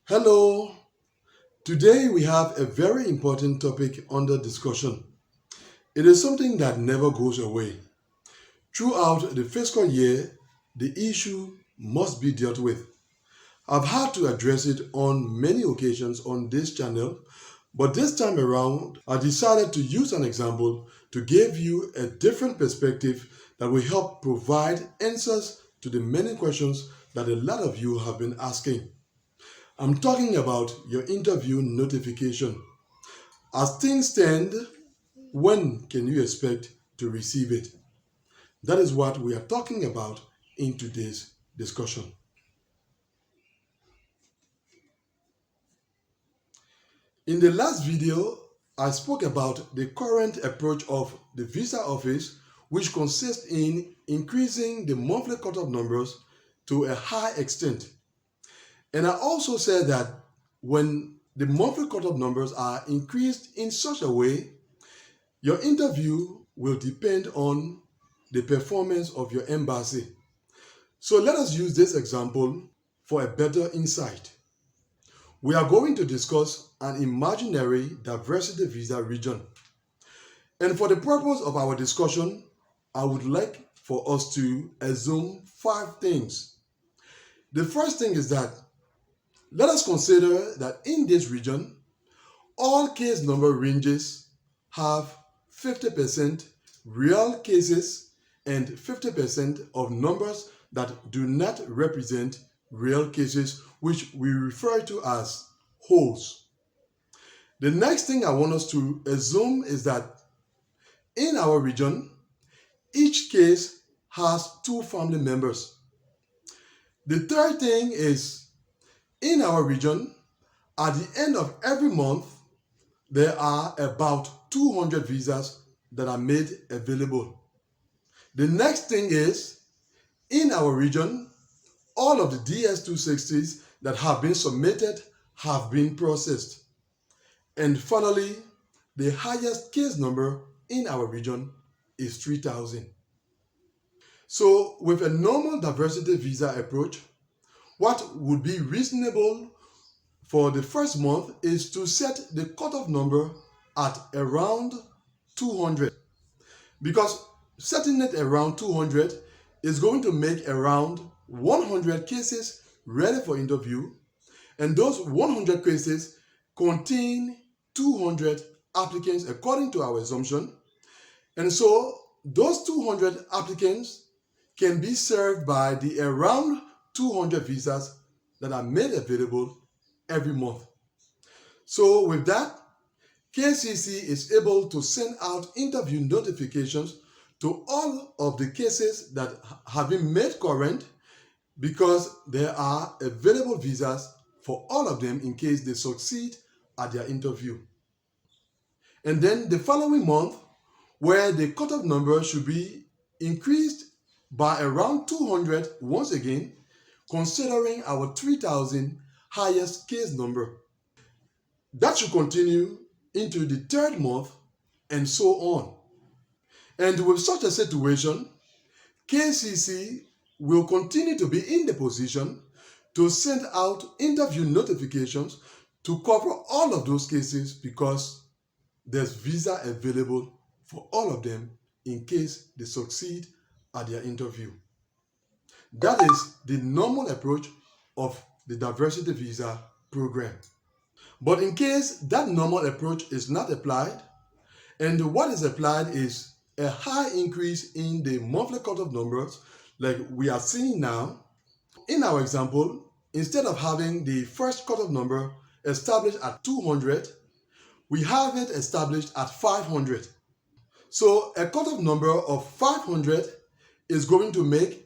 Hello. Today we have a very important topic under discussion. It is something that never goes away. Throughout the fiscal year, the issue must be dealt with. I've had to address it on many occasions on this channel, but this time around, I decided to use an example to give you a different perspective that will help provide answers to the many questions that a lot of you have been asking. I'm talking about your interview notification. As things stand, when can you expect to receive it? That is what we are talking about in today's discussion. In the last video, I spoke about the current approach of the visa office, which consists in increasing the monthly cutoff numbers to a high extent. And I also said that when the monthly cutoff numbers are increased in such a way, your interview will depend on the performance of your embassy. So let us use this example for a better insight. We are going to discuss an imaginary diversity visa region. And for the purpose of our discussion, I would like for us to assume 5 things. The first thing is that let us consider that in this region, all case number ranges have 50% real cases and 50% of numbers that do not represent real cases, which we refer to as holes. The next thing I want us to assume is that in our region, each case has 2 family members. The third thing is, in our region, at the end of every month, there are about 200 visas that are made available. The next thing is, in our region, all of the DS-260s that have been submitted have been processed. And finally, the highest case number in our region is 3,000. So with a normal diversity visa approach, what would be reasonable for the first month is to set the cutoff number at around 200, because setting it around 200 is going to make around 100 cases ready for interview, and those 100 cases contain 200 applicants according to our assumption. And so those 200 applicants can be served by the around 200 visas that are made available every month. So with that, KCC is able to send out interview notifications to all of the cases that have been made current, because there are available visas for all of them in case they succeed at their interview. And then the following month, where the cutoff number should be increased by around 200 once again, considering our 3,000 highest case number. That should continue into the third month and so on. And with such a situation, KCC will continue to be in the position to send out interview notifications to cover all of those cases, because there's visa available for all of them in case they succeed at their interview. That is the normal approach of the diversity visa program. But in case that normal approach is not applied, and what is applied is a high increase in the monthly cutoff numbers like we are seeing now, in our example, instead of having the first cutoff number established at 200, we have it established at 500. So a cutoff number of 500 is going to make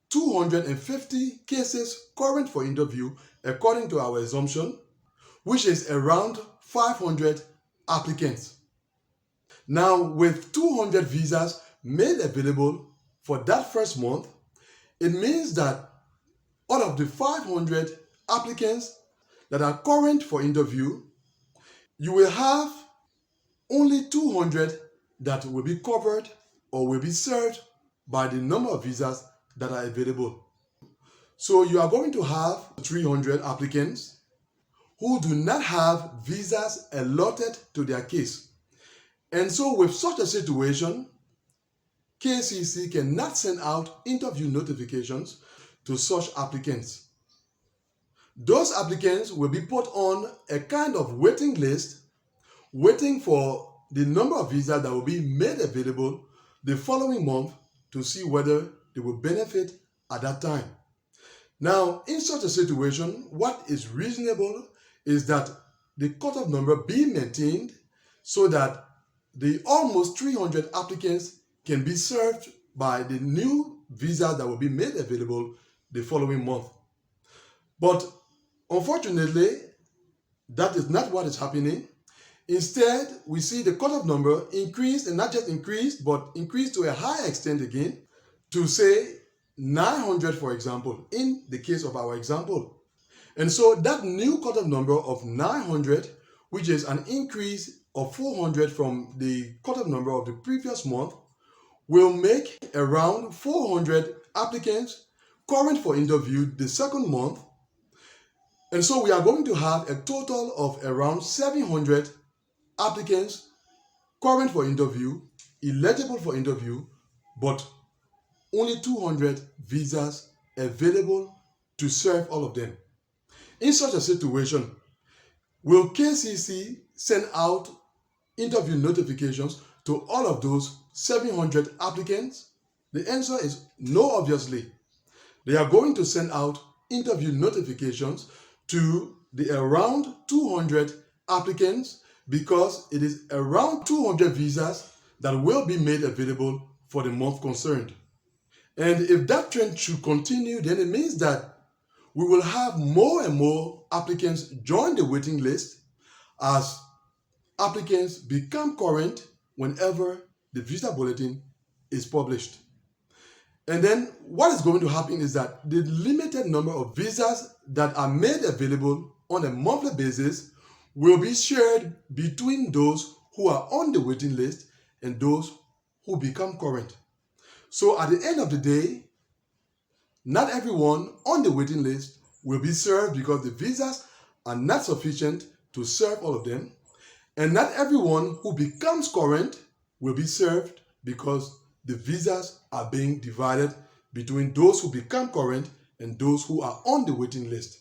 250 cases current for interview according to our assumption, which is around 500 applicants. Now, with 200 visas made available for that first month, it means that out of the 500 applicants that are current for interview, you will have only 200 that will be covered or will be served by the number of visas that are available. So you are going to have 300 applicants, who do not have visas allotted to their case. And so with such a situation, KCC cannot send out interview notifications to such applicants. Those applicants will be put on a kind of waiting list, waiting for the number of visas that will be made available the following month to see whether they will benefit at that time. Now, in such a situation, what is reasonable is that the cutoff number be maintained so that the almost 300 applicants can be served by the new visa that will be made available the following month. But unfortunately, that is not what is happening. Instead, we see the cutoff number increased, and not just increased, but increased to a high extent again, to say 900, for example, in the case of our example. And so that new cutoff number of 900, which is an increase of 400 from the cutoff number of the previous month, will make around 400 applicants current for interview the second month. And so we are going to have a total of around 700 applicants current for interview, eligible for interview, but only 200 visas available to serve all of them. In such a situation, will KCC send out interview notifications to all of those 700 applicants? The answer is no, obviously. They are going to send out interview notifications to the around 200 applicants because it is around 200 visas that will be made available for the month concerned. And if that trend should continue, then it means that we will have more and more applicants join the waiting list as applicants become current whenever the visa bulletin is published. And then what is going to happen is that the limited number of visas that are made available on a monthly basis will be shared between those who are on the waiting list and those who become current. So at the end of the day, not everyone on the waiting list will be served because the visas are not sufficient to serve all of them. And not everyone who becomes current will be served because the visas are being divided between those who become current and those who are on the waiting list.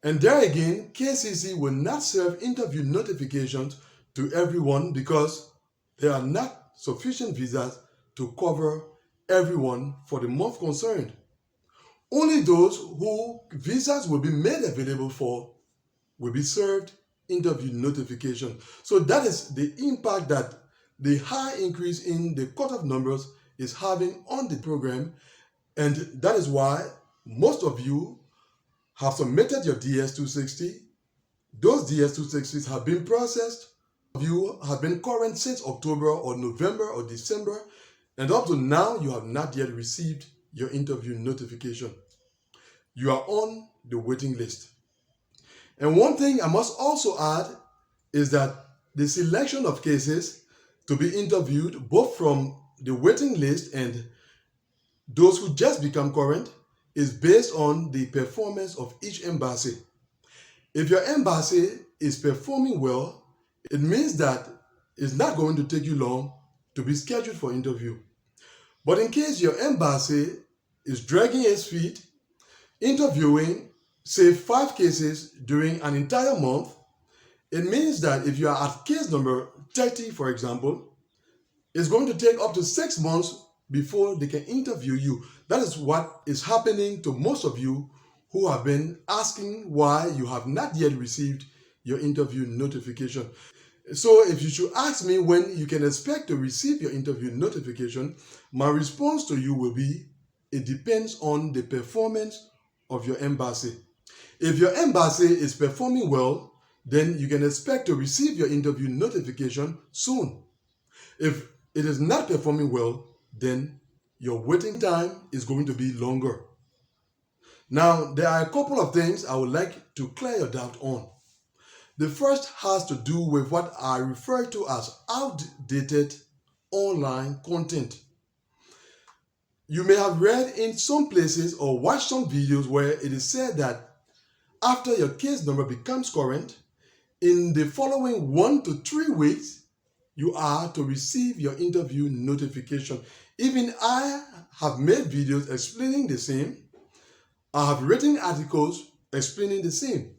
And there again, KCC will not serve interview notifications to everyone because there are not sufficient visas to cover everyone for the month concerned. Only those who visas will be made available for will be served interview notification. So that is the impact that the high increase in the cutoff numbers is having on the program, and that is why most of you have submitted your DS-260. Those DS-260s have been processed. You have been current since October or November or December, and up to now you have not yet received your interview notification. You are on the waiting list. And one thing I must also add is that the selection of cases to be interviewed, both from the waiting list and those who just become current, is based on the performance of each embassy. If your embassy is performing well, it means that it's not going to take you long to be scheduled for interview. But in case your embassy is dragging its feet, interviewing, say, 5 cases during an entire month, it means that if you are at case number 30, for example, it's going to take up to 6 months before they can interview you. That is what is happening to most of you who have been asking why you have not yet received your interview notification. So if you should ask me when you can expect to receive your interview notification, my response to you will be, it depends on the performance of your embassy. If your embassy is performing well, then you can expect to receive your interview notification soon. If it is not performing well, then your waiting time is going to be longer. Now, there are a couple of things I would like to clear your doubt on. The first has to do with what I refer to as outdated online content. You may have read in some places or watched some videos where it is said that after your case number becomes current, in the following 1 to 3 weeks, you are to receive your interview notification. Even I have made videos explaining the same. I have written articles explaining the same.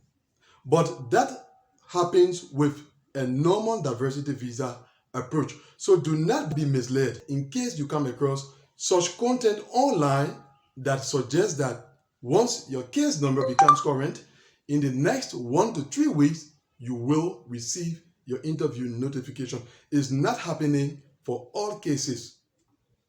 But that happens with a normal diversity visa approach. So do not be misled in case you come across such content online that suggests that once your case number becomes current, in the next 1 to 3 weeks, you will receive your interview notification. It's not happening for all cases.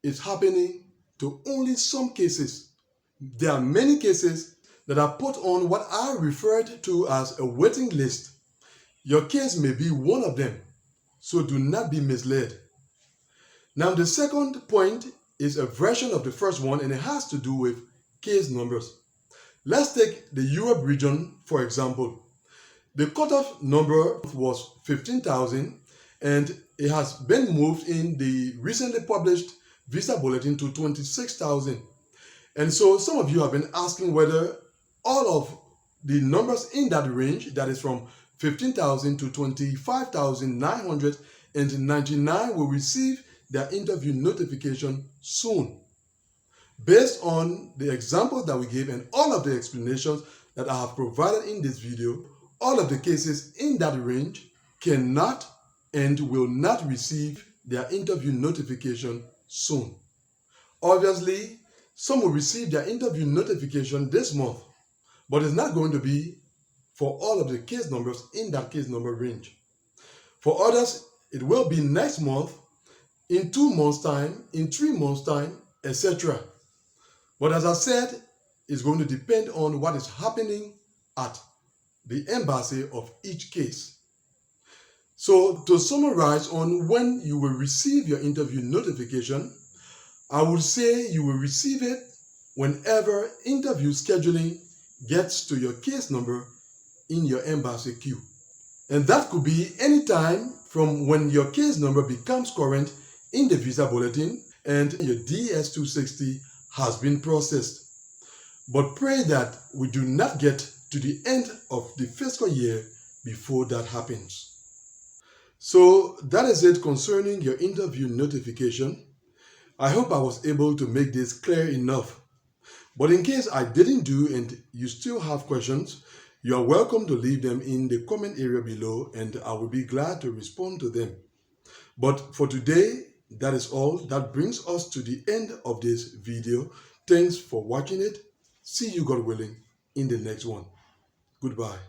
It's happening to only some cases. There are many cases that are put on what I referred to as a waiting list. Your case may be one of them, so do not be misled. Now, the second point is a version of the first one, and it has to do with case numbers. Let's take the Europe region, for example. The cutoff number was 15,000, and it has been moved in the recently published visa bulletin to 26,000. And so some of you have been asking whether all of the numbers in that range, that is from 15,000 to 25,999, will receive their interview notification soon. Based on the examples that we gave and all of the explanations that I have provided in this video, all of the cases in that range cannot and will not receive their interview notification soon. Obviously, some will receive their interview notification this month, but it's not going to be for all of the case numbers in that case number range. For others, it will be next month, in 2 months' time, in 3 months' time, etc. But as I said, it's going to depend on what is happening at the embassy of each case. So to summarize on when you will receive your interview notification, I would say you will receive it whenever interview scheduling gets to your case number in your embassy queue. And that could be any time from when your case number becomes current in the visa bulletin and your DS-260 has been processed. But pray that we do not get to the end of the fiscal year before that happens. So that is it concerning your interview notification. I hope I was able to make this clear enough. But in case I didn't do and you still have questions, you are welcome to leave them in the comment area below and I will be glad to respond to them. But for today, that is all. That brings us to the end of this video. Thanks for watching it. See you, God willing, in the next one. Goodbye.